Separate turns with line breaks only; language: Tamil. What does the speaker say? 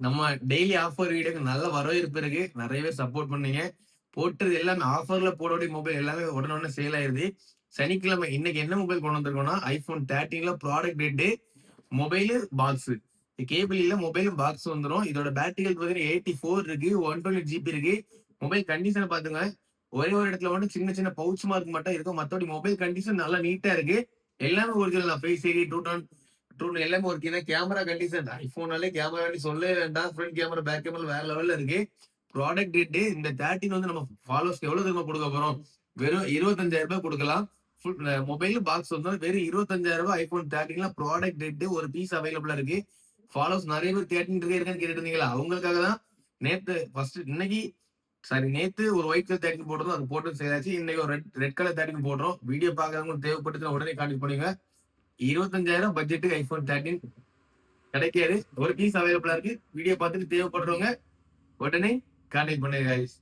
நம்ம டெய்லி ஆஃபர் வீடியோக்கு நல்ல வரவேற்பு இருக்கு. நிறைய பேர் சப்போர்ட் பண்ணீங்க. போட்டது எல்லாமே ஆஃபர்ல போடக்கூடிய மொபைல் எல்லாமே உடனே சேல் ஆயிருது. சனிக்கிழமை இன்னைக்கு என்ன மொபைல் கொண்டு வந்திருக்கோம்னா iPhone 13ல product rate mobile box. Cable இல்ல மொபைலும் பாக்ஸ் வந்துரும். இதோட பேட்டரி ஹெல்த் பார்த்தீங்கன்னா 84 இருக்கு. 128 ஜிபி இருக்கு. மொபைல் கண்டிஷனை பாத்துங்க. ஒரே ஒரு இடத்துல மட்டும் சின்ன சின்ன பவுச் மார்க் மட்டும் இருக்கும். மத்தபடி மொபைல் கண்டிஷன் நல்லா நீட்டா இருக்கு. எல்லாமே ஒரிஜினல் தான். ஃபேஸ் ஐடி, ட்ரூ எல்லாமே ஒரு கேமரா கண்டிஷன் ஐபோனாலே கேமரா சொல்ல வேண்டாம். ஃப்ரண்ட் கேமரா பேக் கேமரா வேற லெவல்ல இருக்கு. ப்ராடக்ட் ரேட்டு இந்த 13 வந்து நம்ம ஃபாலோஸ்க்கு எவ்வளவு தூரம் கொடுக்க போறோம்? வெறும் 25,000 ரூபாய் கொடுக்கலாம். ஃபுல் மொபைல் பாக்ஸ் வந்து வெறும் 25,000 ரூபாய் iPhone 13ல ப்ராடக்ட் ரேட்டு ஒரு பீஸ் அவைலபிளா இருக்கு. ஃபாலோஸ் நிறைய பேர் 13 இருக்கான்னு கேட்டுட்டு இருந்தீங்களா? அவங்களுக்காக தான் நேத்து ஃபர்ஸ்ட் இன்னைக்கு சாரி நேத்து ஒரு ஒயிட் கலர் 13 போடுறோம். அது போட்டு சேராச்சு. இன்னைக்கு ஒரு ரெட் கலர் 13 போடுறோம். வீடியோ பாக்குறவங்க தேவைப்பட்டு உடனே கான்டெக்ட் பண்ணுங்க. 25,000 பட்ஜெட்டுக்கு iPhone 13 கிடைக்காது. ஒரு பீஸ் அவைலபிளா இருக்கு. வீடியோ பார்த்துட்டு தேவைப்படுறவங்க உடனே கான்டெக்ட் பண்ணுங்க guys.